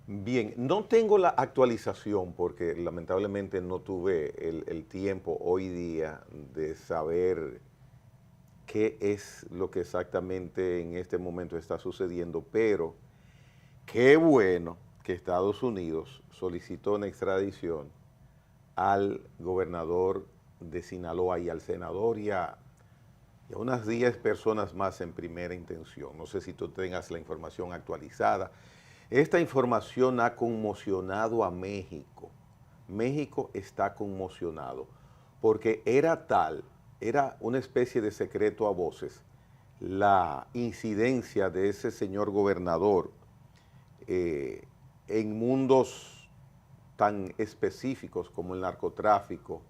Bien, no tengo la actualización porque lamentablemente no tuve el tiempo hoy día de saber qué es lo que exactamente en este momento está sucediendo, pero qué bueno que Estados Unidos solicitó una extradición al gobernador de Sinaloa y al senador y a unas 10 personas más en primera intención. No sé si tú tengas la información actualizada. Esta información ha conmocionado a México. México está conmocionado porque era una especie de secreto a voces, la incidencia de ese señor gobernador en mundos tan específicos como el narcotráfico,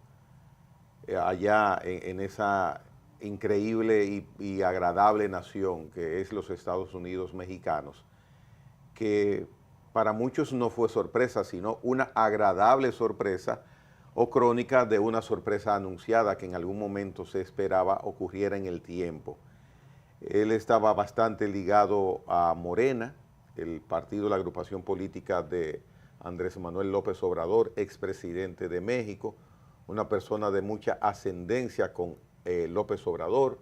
allá en esa increíble y agradable nación que es los Estados Unidos mexicanos, que para muchos no fue sorpresa, sino una agradable sorpresa o crónica de una sorpresa anunciada que en algún momento se esperaba ocurriera en el tiempo. Él estaba bastante ligado a Morena, el partido, la agrupación política de Andrés Manuel López Obrador, expresidente de México, una persona de mucha ascendencia con López Obrador,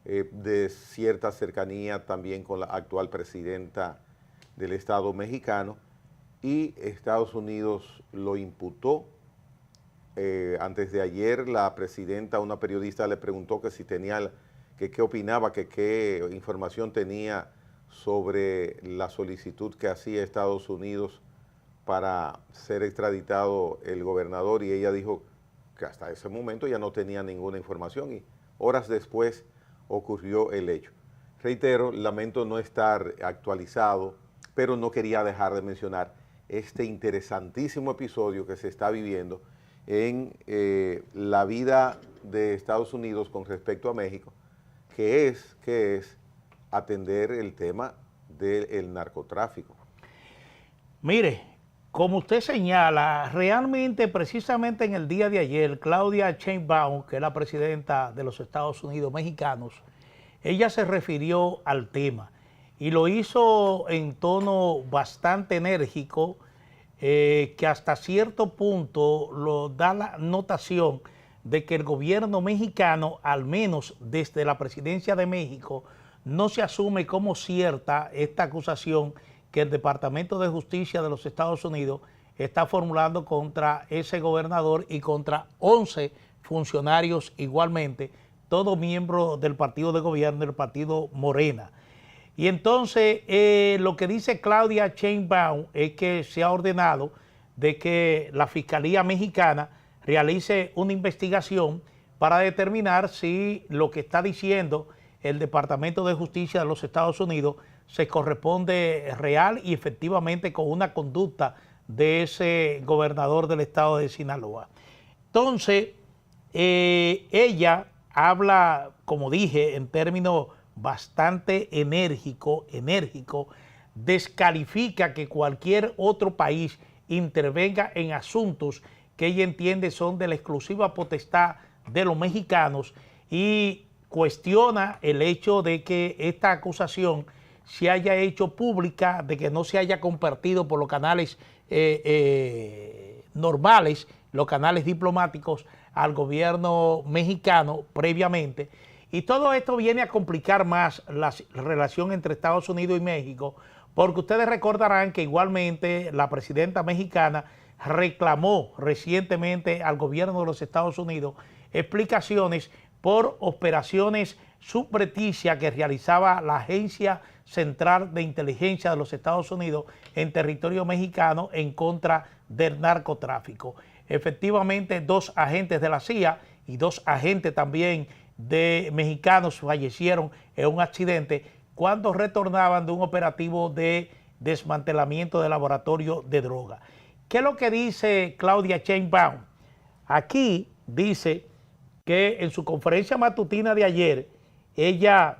de cierta cercanía también con la actual presidenta del Estado mexicano, y Estados Unidos lo imputó. Antes de ayer la presidenta, una periodista le preguntó que si tenía, que qué opinaba, que qué información tenía sobre la solicitud que hacía Estados Unidos para ser extraditado el gobernador, y ella dijo que hasta ese momento ya no tenía ninguna información y horas después ocurrió el hecho. Reitero, lamento no estar actualizado, pero no quería dejar de mencionar este interesantísimo episodio que se está viviendo en la vida de Estados Unidos con respecto a México, que es atender el tema del narcotráfico. Mire, como usted señala, realmente, precisamente en el día de ayer, Claudia Sheinbaum, que es la presidenta de los Estados Unidos mexicanos, ella se refirió al tema y lo hizo en tono bastante enérgico, que hasta cierto punto lo da la notación de que el gobierno mexicano, al menos desde la presidencia de México, no se asume como cierta esta acusación que el Departamento de Justicia de los Estados Unidos está formulando contra ese gobernador y contra 11 funcionarios igualmente, todos miembros del partido de gobierno, del partido Morena. Y entonces lo que dice Claudia Sheinbaum es que se ha ordenado de que la Fiscalía Mexicana realice una investigación para determinar si lo que está diciendo el Departamento de Justicia de los Estados Unidos se corresponde real y efectivamente con una conducta de ese gobernador del estado de Sinaloa. Entonces, ella habla, como dije, en términos bastante enérgico, descalifica que cualquier otro país intervenga en asuntos que ella entiende son de la exclusiva potestad de los mexicanos y cuestiona el hecho de que esta acusación se haya hecho pública, de que no se haya compartido por los canales normales, los canales diplomáticos al gobierno mexicano previamente. Y todo esto viene a complicar más la relación entre Estados Unidos y México, porque ustedes recordarán que igualmente la presidenta mexicana reclamó recientemente al gobierno de los Estados Unidos explicaciones por operaciones subrepticias que realizaba la Agencia Central de Inteligencia de los Estados Unidos en territorio mexicano en contra del narcotráfico. Efectivamente, 2 agentes de la CIA y 2 agentes también de mexicanos fallecieron en un accidente cuando retornaban de un operativo de desmantelamiento de laboratorio de droga. ¿Qué es lo que dice Claudia Sheinbaum? Aquí dice que en su conferencia matutina de ayer, ella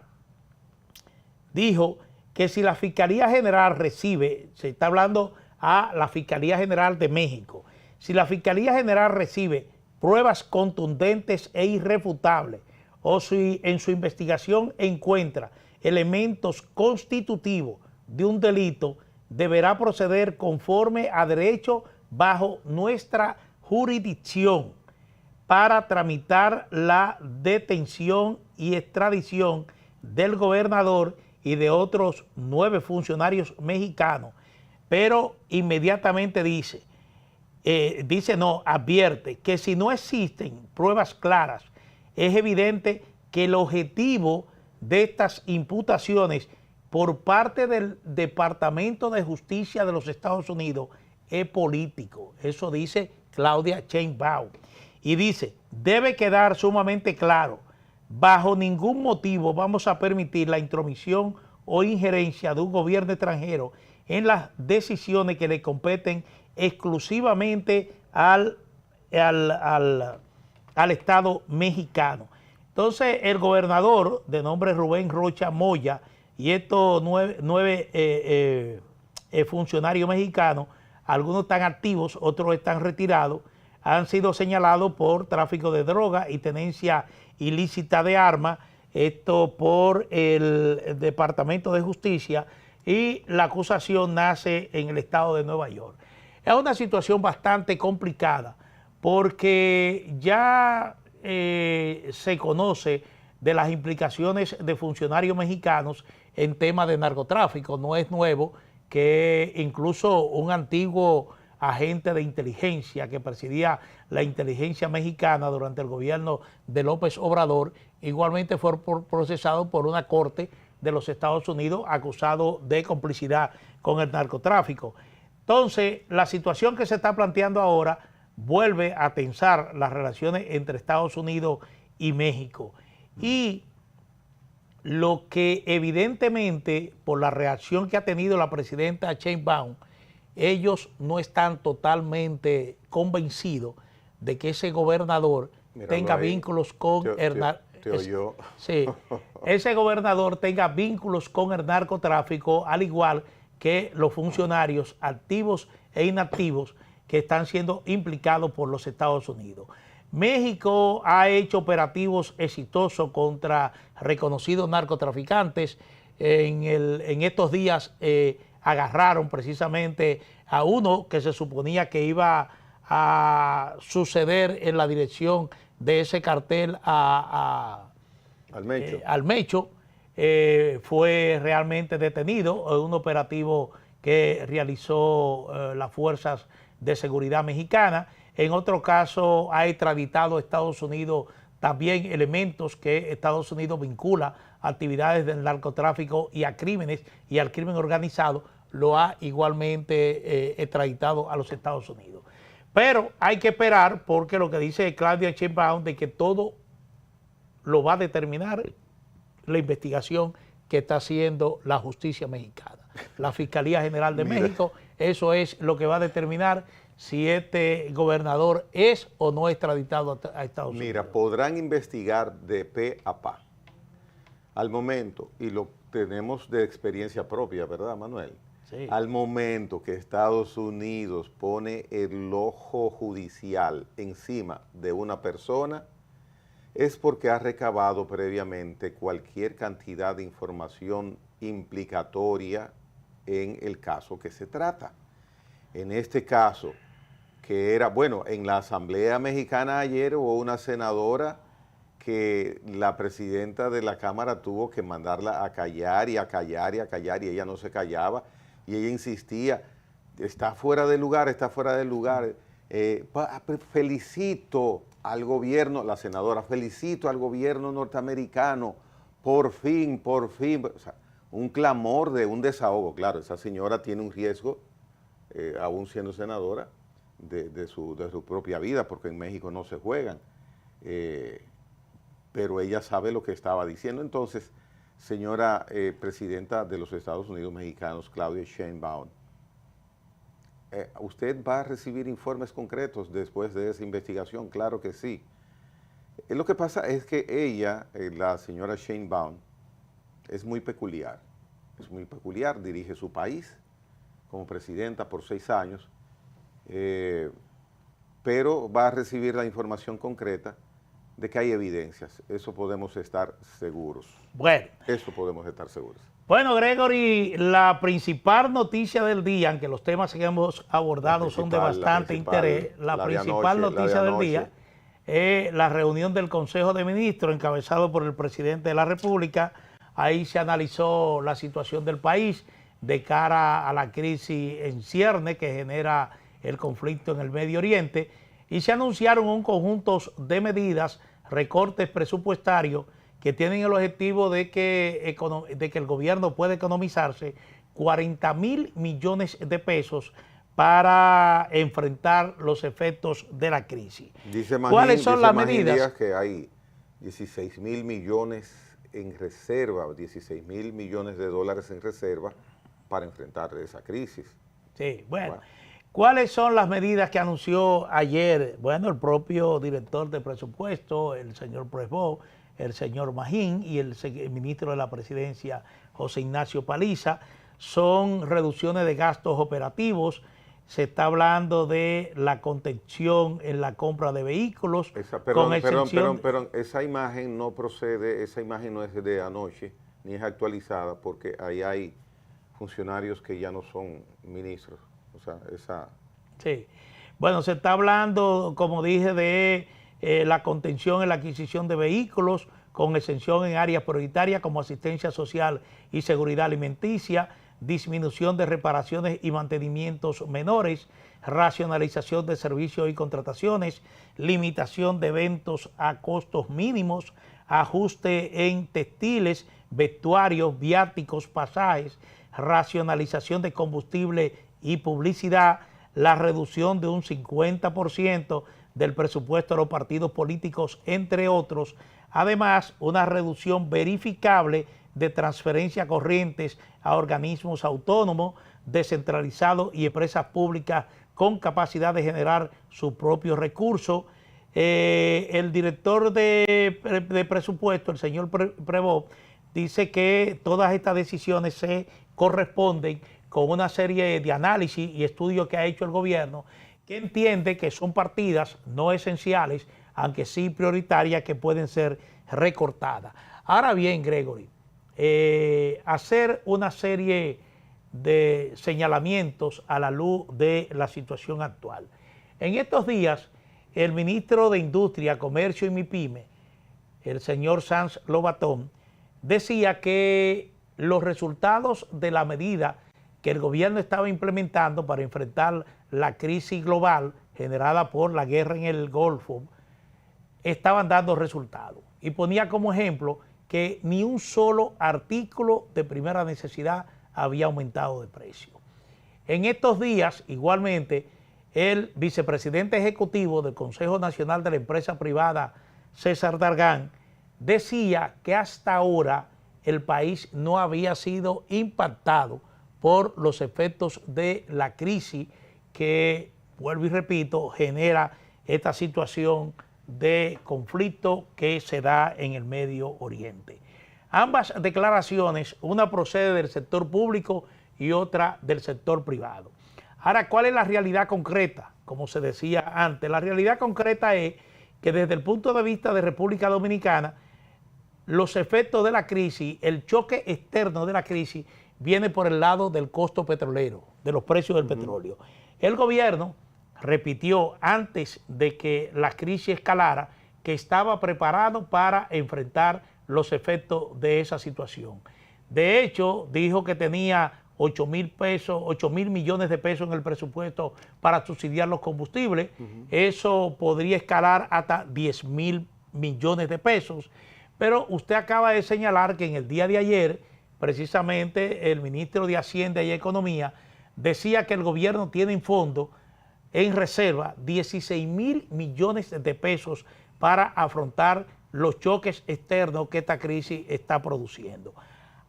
dijo que si la Fiscalía General recibe, se está hablando a la Fiscalía General de México, si la Fiscalía General recibe pruebas contundentes e irrefutables, o si en su investigación encuentra elementos constitutivos de un delito, deberá proceder conforme a derecho bajo nuestra jurisdicción para tramitar la detención y extradición del gobernador y de otros 9 funcionarios mexicanos. Pero inmediatamente advierte que si no existen pruebas claras, es evidente que el objetivo de estas imputaciones por parte del Departamento de Justicia de los Estados Unidos es político. Eso dice Claudia Sheinbaum. Y dice, debe quedar sumamente claro, bajo ningún motivo vamos a permitir la intromisión o injerencia de un gobierno extranjero en las decisiones que le competen exclusivamente al Estado mexicano. Entonces, el gobernador, de nombre Rubén Rocha Moya, y estos nueve funcionarios mexicanos, algunos están activos, otros están retirados, han sido señalados por tráfico de droga y tenencia ilícita de armas, esto por el Departamento de Justicia, y la acusación nace en el estado de Nueva York. Es una situación bastante complicada porque ya se conoce de las implicaciones de funcionarios mexicanos en temas de narcotráfico. No es nuevo que incluso un antiguo agente de inteligencia que presidía la inteligencia mexicana durante el gobierno de López Obrador, igualmente fue procesado por una corte de los Estados Unidos acusado de complicidad con el narcotráfico. Entonces, la situación que se está planteando ahora vuelve a tensar las relaciones entre Estados Unidos y México. Y lo que evidentemente, por la reacción que ha tenido la presidenta Sheinbaum, ellos no están totalmente convencidos de que ese gobernador tenga vínculos con ese gobernador tenga vínculos con el narcotráfico, al igual que los funcionarios activos e inactivos que están siendo implicados por los Estados Unidos. México ha hecho operativos exitosos contra reconocidos narcotraficantes. En estos días agarraron precisamente a uno que se suponía que iba a suceder en la dirección de ese cartel al Mecho. Fue realmente detenido en un operativo que realizó las fuerzas de seguridad mexicana. En otro caso, ha extraditado a Estados Unidos también elementos que Estados Unidos vincula a actividades del narcotráfico y a crímenes y al crimen organizado, lo ha igualmente extraditado a los Estados Unidos. Pero hay que esperar, porque lo que dice Claudia Sheinbaum de que todo lo va a determinar la investigación que está haciendo la justicia mexicana. La Fiscalía General de México, eso es lo que va a determinar si este gobernador es o no extraditado a Estados Unidos. Mira, podrán investigar de pe a pa. Al momento, y lo tenemos de experiencia propia, ¿verdad, Manuel? Sí. Al momento que Estados Unidos pone el ojo judicial encima de una persona, es porque ha recabado previamente cualquier cantidad de información implicatoria en el caso que se trata. En este caso, que era, bueno, en la Asamblea Mexicana ayer hubo una senadora que la presidenta de la Cámara tuvo que mandarla a callar y a callar y a callar, y ella no se callaba, y ella insistía, está fuera de lugar, está fuera de lugar. Felicito al gobierno, la senadora, felicito al gobierno norteamericano, por fin, o sea, un clamor de un desahogo. Claro, esa señora tiene un riesgo, aún siendo senadora, de su propia vida, porque en México no se juegan, pero ella sabe lo que estaba diciendo. Entonces, señora presidenta de los Estados Unidos mexicanos, Claudia Sheinbaum, ¿usted va a recibir informes concretos después de esa investigación? Claro que sí. Lo que pasa es que ella, la señora Sheinbaum, es muy peculiar, dirige su país como presidenta por 6 años, pero va a recibir la información concreta de que hay evidencias. Eso podemos estar seguros. Bueno. Eso podemos estar seguros. Bueno, Gregory, la principal noticia del día, aunque los temas que hemos abordado son de bastante interés, la principal noticia del día es la reunión del Consejo de Ministros encabezado por el presidente de la República. Ahí se analizó la situación del país de cara a la crisis en cierne que genera el conflicto en el Medio Oriente y se anunciaron un conjunto de medidas, recortes presupuestarios que tienen el objetivo de que el gobierno pueda economizarse 40.000 millones de pesos para enfrentar los efectos de la crisis. ¿Cuáles son las medidas? Que hay 16.000 millones en reserva, 16.000 millones de dólares en reserva para enfrentar esa crisis. Sí, bueno. ¿Cuáles son las medidas que anunció ayer? Bueno, el propio director de presupuesto, el señor Presbó, el señor Magín y el ministro de la Presidencia, José Ignacio Paliza, son reducciones de gastos operativos. Se está hablando de la contención en la compra de vehículos. Perdón, esa imagen no procede, esa imagen no es de anoche, ni es actualizada, porque ahí hay funcionarios que ya no son ministros. O sea, esa... Sí. Bueno, se está hablando, como dije, de la contención en la adquisición de vehículos con exención en áreas prioritarias como asistencia social y seguridad alimenticia, disminución de reparaciones y mantenimientos menores, racionalización de servicios y contrataciones, limitación de eventos a costos mínimos, ajuste en textiles, vestuarios, viáticos, pasajes, racionalización de combustible y publicidad, la reducción de un 50% del presupuesto de los partidos políticos, entre otros. Además, una reducción verificable de transferencias corrientes a organismos autónomos, descentralizados y empresas públicas con capacidad de generar sus propios recursos. El director de presupuesto, el señor Presbó, dice que todas estas decisiones se corresponden con una serie de análisis y estudios que ha hecho el gobierno, que entiende que son partidas no esenciales, aunque sí prioritarias, que pueden ser recortadas. Ahora bien, Gregory, hacer una serie de señalamientos a la luz de la situación actual. En estos días, el ministro de Industria, Comercio y MIPYME, el señor Sanz Lobatón, decía que los resultados de la medida que el gobierno estaba implementando para enfrentar la crisis global generada por la guerra en el Golfo estaban dando resultados. Y ponía como ejemplo que ni un solo artículo de primera necesidad había aumentado de precio. En estos días, igualmente, el vicepresidente ejecutivo del Consejo Nacional de la Empresa Privada, César Dargan, decía que hasta ahora el país no había sido impactado por los efectos de la crisis que, vuelvo y repito, genera esta situación de conflicto que se da en el Medio Oriente. Ambas declaraciones, una procede del sector público y otra del sector privado. Ahora, ¿cuál es la realidad concreta? Como se decía antes, la realidad concreta es que desde el punto de vista de República Dominicana, los efectos de la crisis, el choque externo de la crisis, viene por el lado del costo petrolero, de los precios del petróleo. El gobierno repitió antes de que la crisis escalara que estaba preparado para enfrentar los efectos de esa situación. De hecho, dijo que tenía 8.000 millones de pesos en el presupuesto para subsidiar los combustibles. Eso podría escalar hasta 10.000 millones de pesos. Pero usted acaba de señalar que en el día de ayer, precisamente el ministro de Hacienda y Economía decía que el gobierno tiene en fondo, en reserva, 16.000 millones de pesos para afrontar los choques externos que esta crisis está produciendo.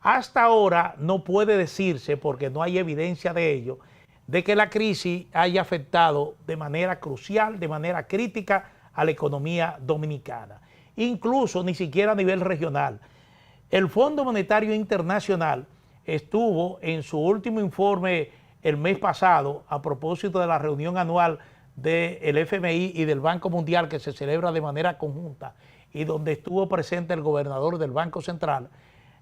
Hasta ahora no puede decirse, porque no hay evidencia de ello, de que la crisis haya afectado de manera crucial, de manera crítica a la economía dominicana. Incluso ni siquiera a nivel regional. El Fondo Monetario Internacional estuvo en su último informe el mes pasado a propósito de la reunión anual del FMI y del Banco Mundial, que se celebra de manera conjunta y donde estuvo presente el gobernador del Banco Central,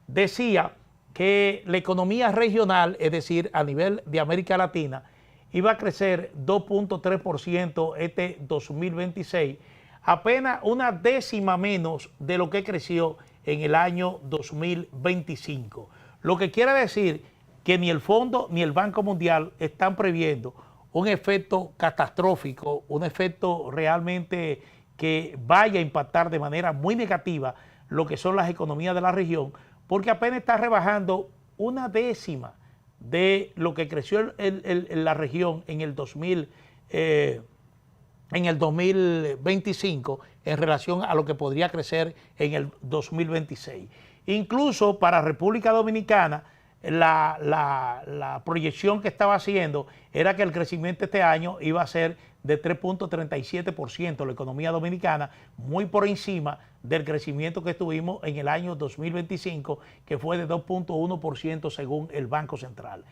decía que la economía regional, es decir, a nivel de América Latina, iba a crecer 2.3% este 2026, apenas una décima menos de lo que creció en el año 2025. Lo que quiere decir que ni el Fondo ni el Banco Mundial están previendo un efecto catastrófico, un efecto realmente que vaya a impactar de manera muy negativa lo que son las economías de la región, porque apenas está rebajando una décima de lo que creció en la región en el 2025 en relación a lo que podría crecer en el 2026. Incluso para República Dominicana, la proyección que estaba haciendo era que el crecimiento este año iba a ser de 3.37%, la economía dominicana, muy por encima del crecimiento que tuvimos en el año 2025, que fue de 2.1% según el Banco Central.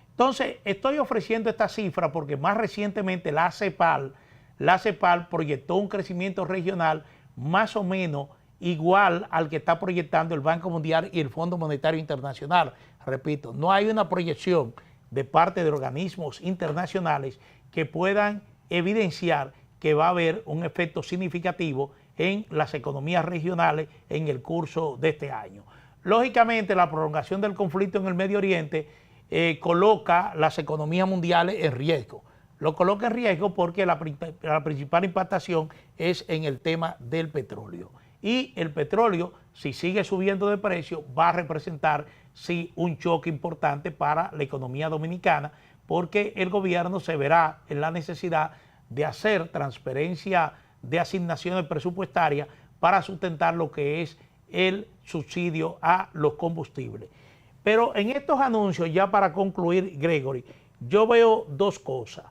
Entonces, estoy ofreciendo esta cifra porque más recientemente la CEPAL proyectó un crecimiento regional más o menos igual al que está proyectando el Banco Mundial y el Fondo Monetario Internacional. Repito, no hay una proyección de parte de organismos internacionales que puedan evidenciar que va a haber un efecto significativo en las economías regionales en el curso de este año. Lógicamente, la prolongación del conflicto en el Medio Oriente coloca las economías mundiales en riesgo. Lo coloca en riesgo porque la principal impactación es en el tema del petróleo. Y el petróleo, si sigue subiendo de precio, va a representar, sí, un choque importante para la economía dominicana, porque el gobierno se verá en la necesidad de hacer transferencia de asignaciones presupuestarias para sustentar lo que es el subsidio a los combustibles. Pero en estos anuncios, ya para concluir, Gregory, yo veo dos cosas.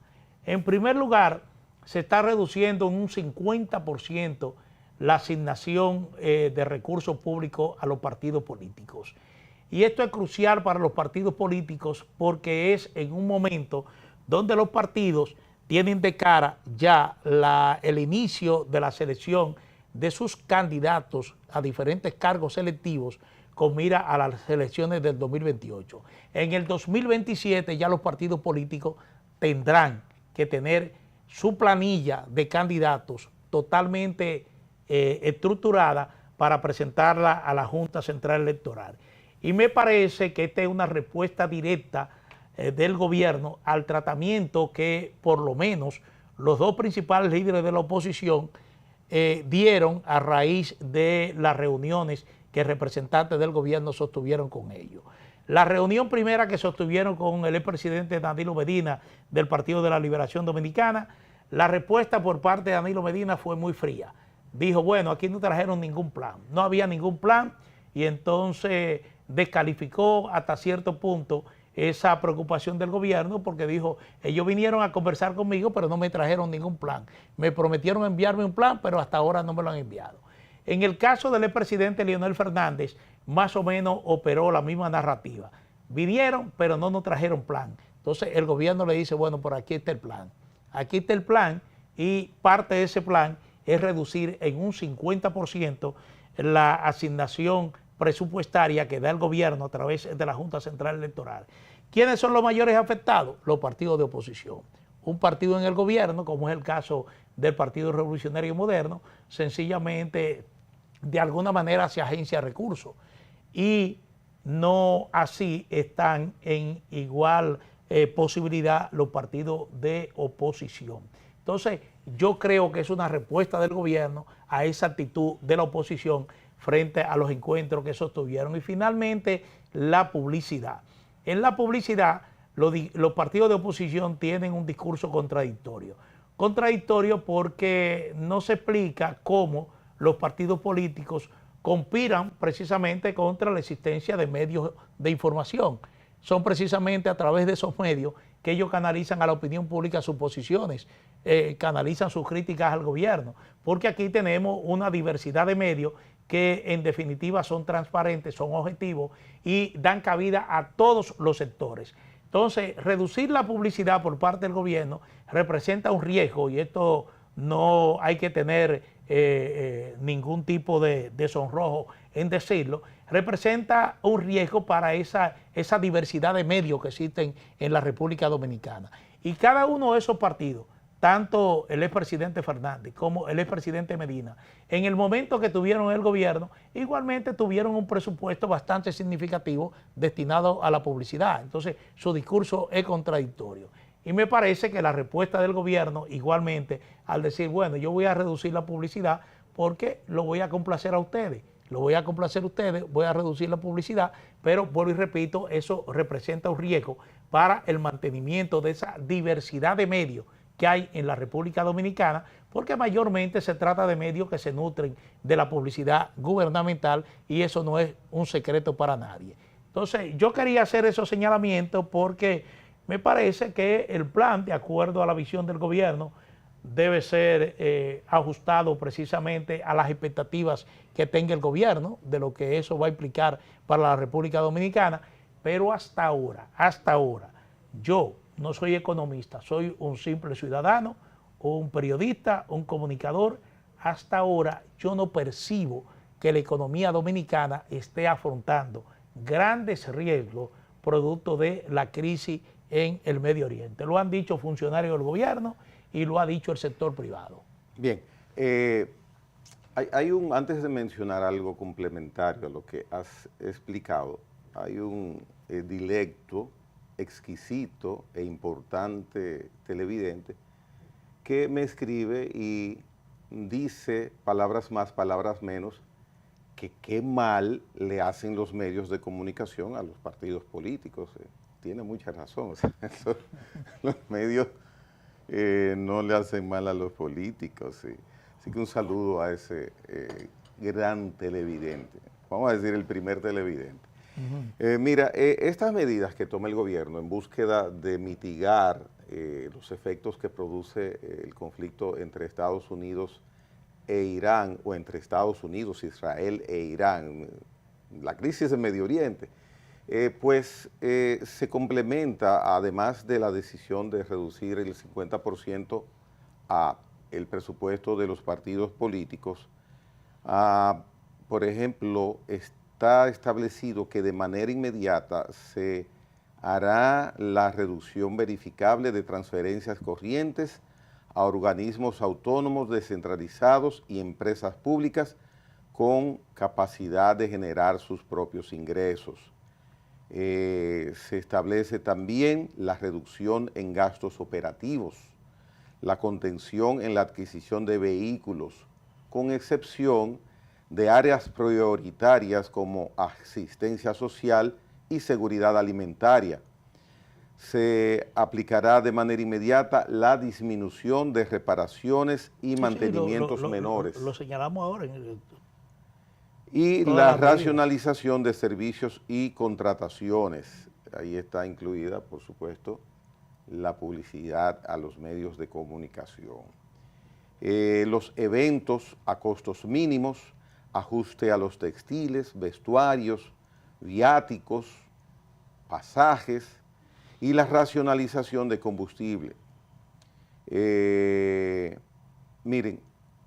En primer lugar, se está reduciendo en un 50% la asignación de recursos públicos a los partidos políticos. Y esto es crucial para los partidos políticos porque es en un momento donde los partidos tienen de cara ya el inicio de la selección de sus candidatos a diferentes cargos selectivos con mira a las elecciones del 2028. En el 2027 ya los partidos políticos tendrán que tener su planilla de candidatos totalmente estructurada para presentarla a la Junta Central Electoral. Y me parece que esta es una respuesta directa del gobierno al tratamiento que por lo menos los dos principales líderes de la oposición dieron a raíz de las reuniones que representantes del gobierno sostuvieron con ellos. La reunión primera que sostuvieron con el expresidente Danilo Medina del Partido de la Liberación Dominicana, la respuesta por parte de Danilo Medina fue muy fría. Dijo, bueno, aquí no trajeron ningún plan, no había ningún plan, y entonces descalificó hasta cierto punto esa preocupación del gobierno porque dijo, ellos vinieron a conversar conmigo pero no me trajeron ningún plan. Me prometieron enviarme un plan, pero hasta ahora no me lo han enviado. En el caso del expresidente Leonel Fernández, más o menos operó la misma narrativa. Vinieron, pero no nos trajeron plan. Entonces el gobierno le dice, bueno, por aquí está el plan. Aquí está el plan y parte de ese plan es reducir en un 50% la asignación presupuestaria que da el gobierno a través de la Junta Central Electoral. ¿Quiénes son los mayores afectados? Los partidos de oposición. Un partido en el gobierno, como es el caso del Partido Revolucionario Moderno, sencillamente de alguna manera se agencia recursos y no así están en igual posibilidad los partidos de oposición. Entonces, yo creo que es una respuesta del gobierno a esa actitud de la oposición frente a los encuentros que sostuvieron. Y finalmente, la publicidad. En la publicidad, los partidos de oposición tienen un discurso contradictorio. Contradictorio porque no se explica cómo los partidos políticos conspiran precisamente contra la existencia de medios de información. Son precisamente a través de esos medios que ellos canalizan a la opinión pública sus posiciones, canalizan sus críticas al gobierno, porque aquí tenemos una diversidad de medios que en definitiva son transparentes, son objetivos y dan cabida a todos los sectores. Entonces, reducir la publicidad por parte del gobierno representa un riesgo y esto no hay que tener ningún tipo de sonrojo en decirlo, representa un riesgo para esa diversidad de medios que existen en la República Dominicana. Y cada uno de esos partidos, tanto el expresidente Fernández como el expresidente Medina, en el momento que tuvieron el gobierno, igualmente tuvieron un presupuesto bastante significativo destinado a la publicidad. Entonces, su discurso es contradictorio. Y me parece que la respuesta del gobierno, igualmente, al decir, bueno, yo voy a reducir la publicidad porque lo voy a complacer a ustedes, voy a reducir la publicidad, pero vuelvo y repito, eso representa un riesgo para el mantenimiento de esa diversidad de medios que hay en la República Dominicana, porque mayormente se trata de medios que se nutren de la publicidad gubernamental y eso no es un secreto para nadie. Entonces, yo quería hacer esos señalamientos porque me parece que el plan, de acuerdo a la visión del gobierno, debe ser ajustado precisamente a las expectativas que tenga el gobierno de lo que eso va a implicar para la República Dominicana, pero hasta ahora, yo no soy economista, soy un simple ciudadano, un periodista, un comunicador. Hasta ahora yo no percibo que la economía dominicana esté afrontando grandes riesgos producto de la crisis en el Medio Oriente. Lo han dicho funcionarios del gobierno y lo ha dicho el sector privado. Bien, antes de mencionar algo complementario a lo que has explicado, hay un dilecto exquisito e importante televidente que me escribe y dice palabras más, palabras menos, que qué mal le hacen los medios de comunicación a los partidos políticos. Tiene mucha razón. O sea, los medios no le hacen mal a los políticos. Sí. Así que un saludo a ese gran televidente. Vamos a decir el primer televidente. Mira, estas medidas que toma el gobierno en búsqueda de mitigar los efectos que produce el conflicto entre Estados Unidos e Irán, o entre Estados Unidos, Israel e Irán, la crisis en Medio Oriente, se complementa, además de la decisión de reducir el 50% a el presupuesto de los partidos políticos, por ejemplo, está establecido que de manera inmediata se hará la reducción verificable de transferencias corrientes a organismos autónomos descentralizados y empresas públicas con capacidad de generar sus propios ingresos. Se establece también la reducción en gastos operativos, la contención en la adquisición de vehículos, con excepción de áreas prioritarias como asistencia social y seguridad alimentaria. Se aplicará de manera inmediata la disminución de reparaciones y mantenimientos menores. Lo señalamos ahora. Y la racionalización de servicios y contrataciones. Ahí está incluida, por supuesto, la publicidad a los medios de comunicación. Los eventos a costos mínimos, ajuste a los textiles, vestuarios, viáticos, pasajes y la racionalización de combustible. Miren,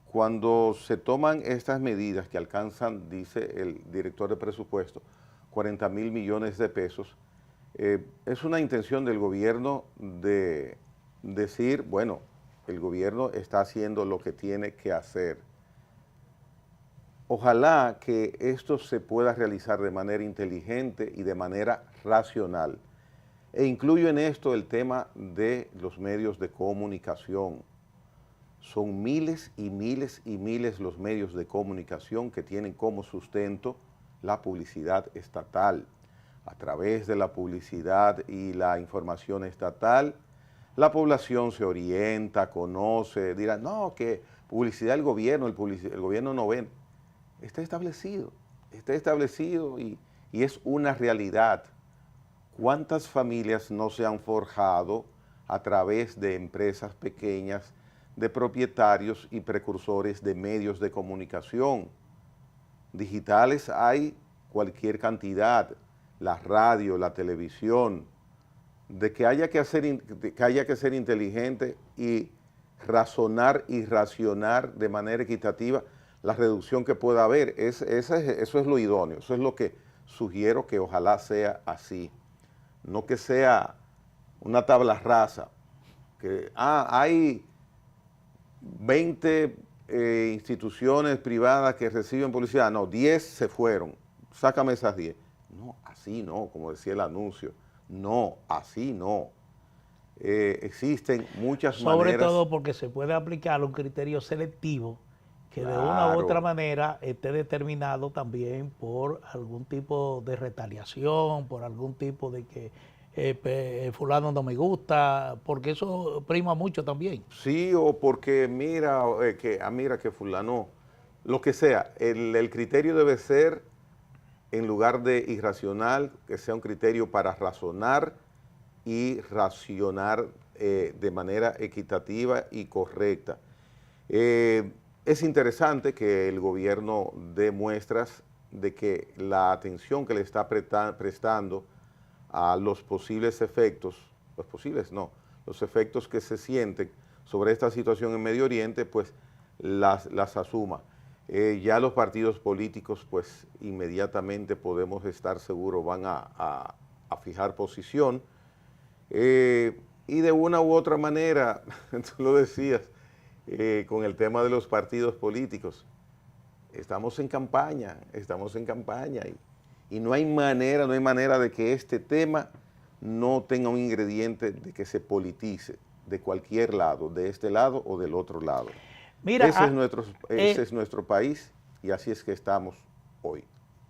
cuando se toman estas medidas que alcanzan, dice el director de presupuesto, 40,000 millones de pesos, es una intención del gobierno de decir, bueno, el gobierno está haciendo lo que tiene que hacer. Ojalá que esto se pueda realizar de manera inteligente y de manera racional. E incluyo en esto el tema de los medios de comunicación. Son miles y miles y miles los medios de comunicación que tienen como sustento la publicidad estatal. A través de la publicidad y la información estatal, la población se orienta, conoce, dirá, no, que publicidad del gobierno, el gobierno no ve. Está establecido y es una realidad. ¿Cuántas familias no se han forjado a través de empresas pequeñas, de propietarios y precursores de medios de comunicación? Digitales hay cualquier cantidad, la radio, la televisión, de que haya que ser inteligente y razonar y racionar de manera equitativa la reducción que pueda haber. Eso es lo idóneo, eso es lo que sugiero que ojalá sea así. No que sea una tabla rasa, que hay 20 instituciones privadas que reciben publicidad, no, 10 se fueron, sácame esas 10. No, así no, como decía el anuncio, no, así no. Existen muchas Sobre maneras. todo porque se puede aplicar un criterio selectivo que de una u otra Claro, manera esté determinado también por algún tipo de retaliación, por algún tipo de que fulano no me gusta, porque eso prima mucho también. sí, o porque mira que fulano, lo que sea, el criterio debe ser, en lugar de irracional, que sea un criterio para razonar y racionar de manera equitativa y correcta. Es interesante que el gobierno dé muestras de que la atención que le está prestando a los posibles efectos, los posibles no, los efectos que se sienten sobre esta situación en Medio Oriente, pues las asuma. Ya los partidos políticos, pues inmediatamente podemos estar seguros van a fijar posición, y de una u otra manera, tú lo decías, con el tema de los partidos políticos, estamos en campaña y no hay manera de que este tema no tenga un ingrediente de que se politice de cualquier lado, de este lado o del otro lado. Mira, Ese es nuestro país y así es que estamos hoy.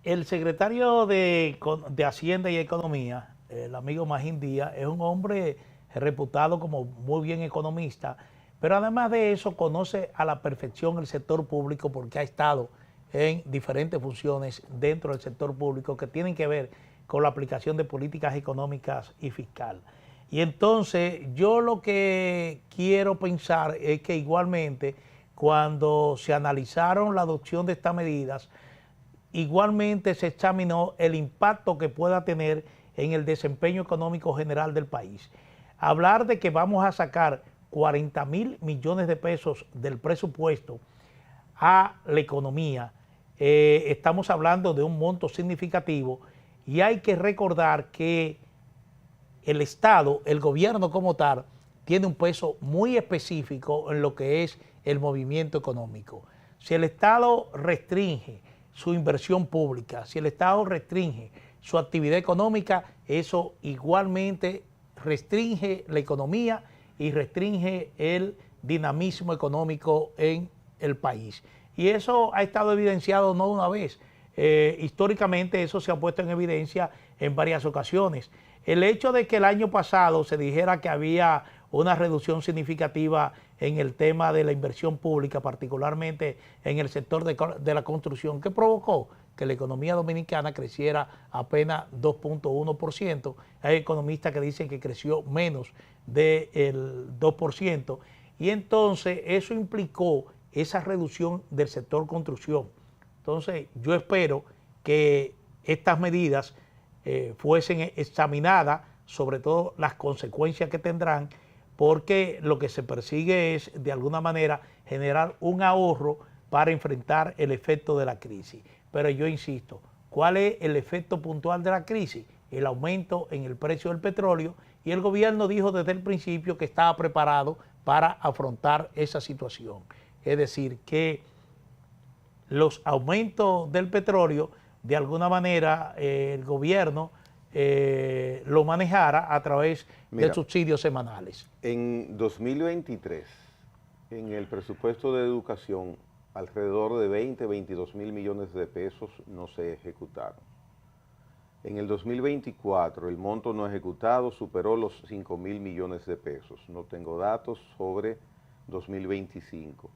el secretario de Hacienda y Economía, el amigo Magín Díaz, es un hombre reputado como muy bien economista, pero además de eso conoce a la perfección el sector público porque ha estado en diferentes funciones dentro del sector público que tienen que ver con la aplicación de políticas económicas y fiscal. Y entonces yo lo que quiero pensar es que igualmente cuando se analizaron la adopción de estas medidas, igualmente se examinó el impacto que pueda tener en el desempeño económico general del país. Hablar de que vamos a sacar 40.000 millones de pesos del presupuesto a la economía, estamos hablando de un monto significativo y hay que recordar que el Estado, el gobierno como tal, tiene un peso muy específico en lo que es el movimiento económico. Si el Estado restringe su inversión pública, si el Estado restringe su actividad económica, eso igualmente restringe la economía y restringe el dinamismo económico en el país. Y eso ha estado evidenciado no una vez. Históricamente eso se ha puesto en evidencia en varias ocasiones. El hecho de que el año pasado se dijera que había una reducción significativa en el tema de la inversión pública, particularmente en el sector de la construcción, ¿qué provocó? Que la economía dominicana creciera apenas 2.1%. Hay economistas que dicen que creció menos del 2%. Y entonces eso implicó esa reducción del sector construcción. Entonces yo espero que estas medidas fuesen examinadas, sobre todo las consecuencias que tendrán, porque lo que se persigue es, de alguna manera, generar un ahorro para enfrentar el efecto de la crisis. Pero yo insisto, ¿cuál es el efecto puntual de la crisis? El aumento en el precio del petróleo, y el gobierno dijo desde el principio que estaba preparado para afrontar esa situación. Es decir, que los aumentos del petróleo, de alguna manera, el gobierno lo manejara a través de subsidios semanales. En 2023, en el presupuesto de educación, alrededor de 22 mil millones de pesos no se ejecutaron. En el 2024, el monto no ejecutado superó los 5 mil millones de pesos. No tengo datos sobre 2025.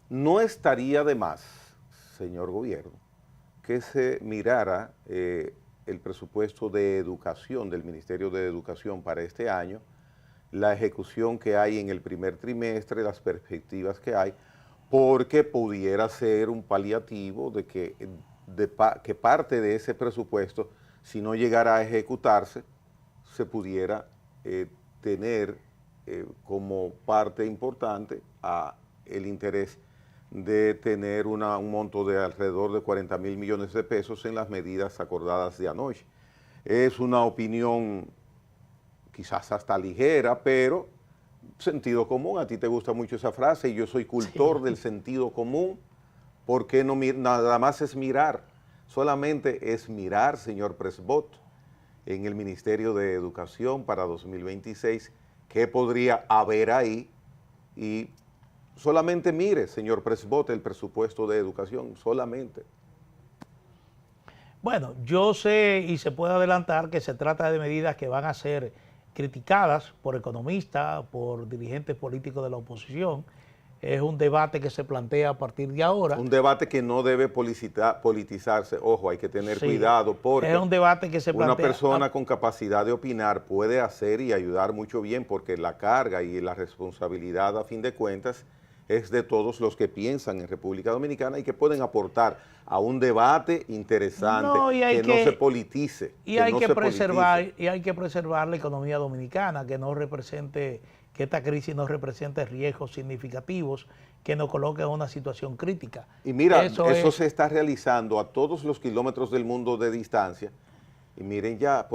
No estaría de más, señor gobierno, que se mirara el presupuesto de educación del Ministerio de Educación para este año, la ejecución que hay en el primer trimestre, las perspectivas que hay, porque pudiera ser un paliativo de que parte de ese presupuesto, si no llegara a ejecutarse, se pudiera tener como parte importante el interés de tener un monto de alrededor de 40.000 millones de pesos en las medidas acordadas de anoche. Es una opinión quizás hasta ligera, pero sentido común. A ti te gusta mucho esa frase y yo soy cultor del sentido común. ¿Por qué no nada más es mirar? Solamente es mirar, señor Presbot, en el Ministerio de Educación para 2026, qué podría haber ahí, y solamente mire, señor Presbot, el presupuesto de educación, solamente. Bueno, yo sé y se puede adelantar que se trata de medidas que van a ser criticadas por economistas, por dirigentes políticos de la oposición. Es un debate que se plantea a partir de ahora. Un debate que no debe politizarse. Ojo, hay que tener cuidado porque es un debate que se plantea, una persona con capacidad de opinar puede hacer y ayudar mucho bien, porque la carga y la responsabilidad, a fin de cuentas, es de todos los que piensan en República Dominicana y que pueden aportar a un debate interesante, que no se politice. Y hay que preservar la economía dominicana, que esta crisis no represente riesgos significativos que nos coloquen en una situación crítica. Y mira, eso se está realizando a todos los kilómetros del mundo de distancia. Y miren ya,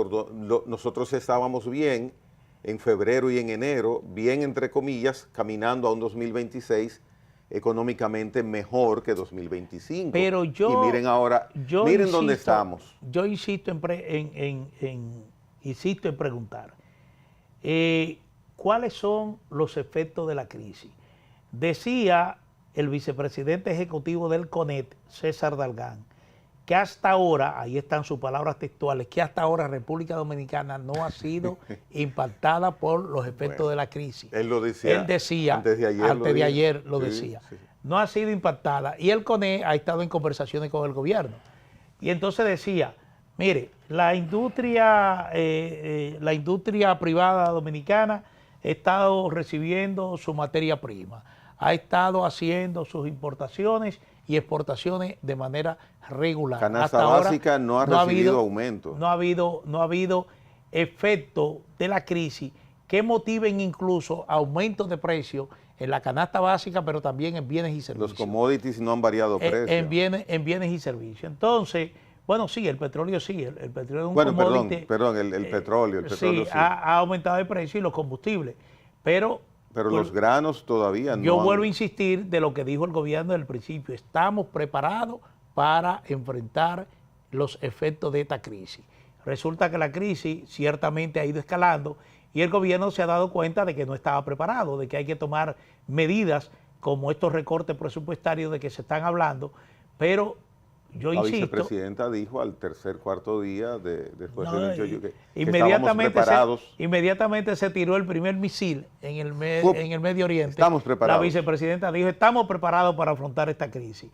nosotros estábamos bien en febrero y en enero, bien entre comillas, caminando a un 2026 económicamente mejor que 2025. Pero y miren ahora, miren dónde estamos. Yo insisto insisto en preguntar, ¿cuáles son los efectos de la crisis? Decía el vicepresidente ejecutivo del CONET, César Dalgán, que hasta ahora, ahí están sus palabras textuales, que hasta ahora República Dominicana no ha sido impactada por los efectos de la crisis. Él lo decía. Él decía, antes de ayer lo decía. No ha sido impactada. Y el CONE ha estado en conversaciones con el gobierno. Y entonces decía, mire, la industria privada dominicana ha estado recibiendo su materia prima, ha estado haciendo sus importaciones y exportaciones de manera regular. Canasta básica no ha recibido aumento. No ha habido efecto de la crisis que motiven incluso aumentos de precios en la canasta básica, pero también en bienes y servicios. Los commodities no han variado precio. En bienes y servicios. Entonces, bueno, sí, el petróleo sí, el petróleo es un commodity. Perdón, el petróleo sí. Ha aumentado el precio y los combustibles, pero los granos todavía no. Yo vuelvo a insistir de lo que dijo el gobierno del principio, estamos preparados para enfrentar los efectos de esta crisis. Resulta que la crisis ciertamente ha ido escalando y el gobierno se ha dado cuenta de que no estaba preparado, de que hay que tomar medidas como estos recortes presupuestarios de que se están hablando, pero yo insisto. La vicepresidenta dijo al cuarto día después del hecho que inmediatamente estábamos preparados. Inmediatamente se tiró el primer misil en el Medio Oriente. Estamos preparados. La vicepresidenta dijo, estamos preparados para afrontar esta crisis.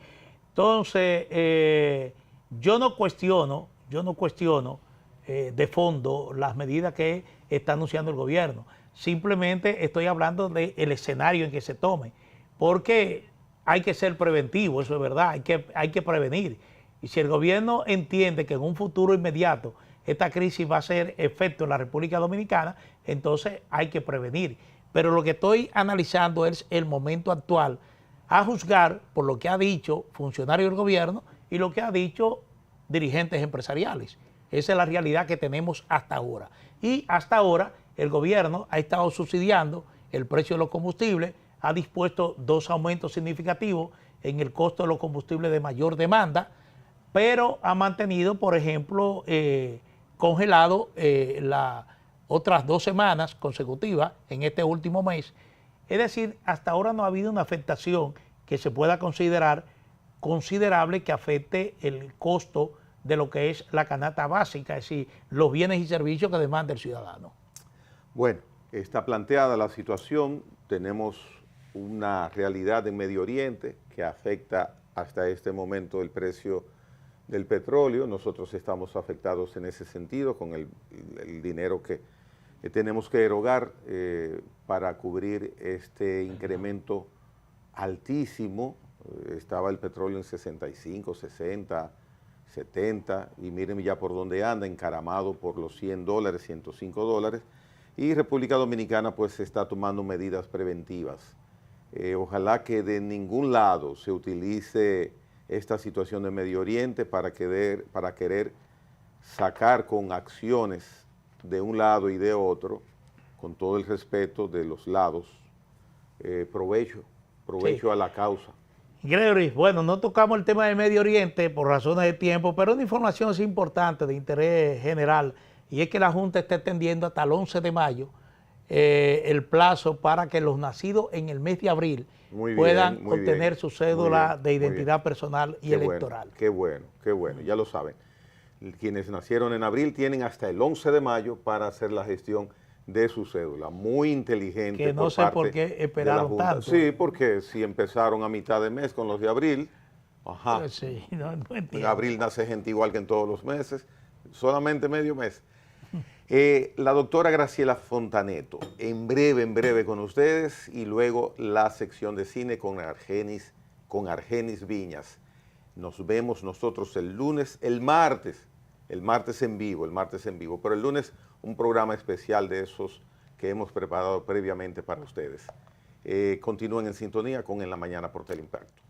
Entonces, yo no cuestiono de fondo las medidas que está anunciando el gobierno. Simplemente estoy hablando del escenario en que se tome, porque hay que ser preventivo, eso es verdad, hay que prevenir. Y si el gobierno entiende que en un futuro inmediato esta crisis va a ser efecto en la República Dominicana, entonces hay que prevenir. Pero lo que estoy analizando es el momento actual, a juzgar por lo que ha dicho funcionarios del gobierno y lo que ha dicho dirigentes empresariales. Esa es la realidad que tenemos hasta ahora. Y hasta ahora el gobierno ha estado subsidiando el precio de los combustibles, ha dispuesto 2 aumentos significativos en el costo de los combustibles de mayor demanda, pero ha mantenido, por ejemplo, congelado las otras 2 semanas consecutivas en este último mes. Es decir, hasta ahora no ha habido una afectación que se pueda considerar considerable que afecte el costo de lo que es la canasta básica, es decir, los bienes y servicios que demanda el ciudadano. Bueno, está planteada la situación, tenemos una realidad en Medio Oriente que afecta hasta este momento el precio del petróleo. Nosotros estamos afectados en ese sentido con el dinero que tenemos que erogar para cubrir este incremento altísimo. Estaba el petróleo en 65, 60, 70 y miren ya por dónde anda, encaramado por los $100, $105, Y República Dominicana pues está tomando medidas preventivas. Ojalá que de ningún lado se utilice esta situación de Medio Oriente para querer sacar con acciones de un lado y de otro, con todo el respeto de los lados, provecho Sí. a la causa. Gregory, bueno, no tocamos el tema del Medio Oriente por razones de tiempo, pero una información es importante de interés general, y es que la Junta está extendiendo hasta el 11 de mayo el plazo para que los nacidos en el mes de abril puedan Muy obtener bien, su muy cédula bien, de muy bien. identidad personal y Qué electoral. bueno, qué bueno, ya lo saben. Quienes nacieron en abril tienen hasta el 11 de mayo para hacer la gestión de su cédula. Muy inteligente Que no por sé por parte qué de la esperaron Junta. tanto. Sí, porque si empezaron a mitad de mes con los de abril, ajá, Sí, no en entiendo. abril nace gente igual que en todos los meses, solamente medio mes. La doctora Graciela Fontaneto, en breve con ustedes, y luego la sección de cine con Argenis Viñas. Nos vemos nosotros el lunes, el martes en vivo, pero el lunes un programa especial de esos que hemos preparado previamente para ustedes. Continúen en sintonía con En la Mañana por Teleimpacto.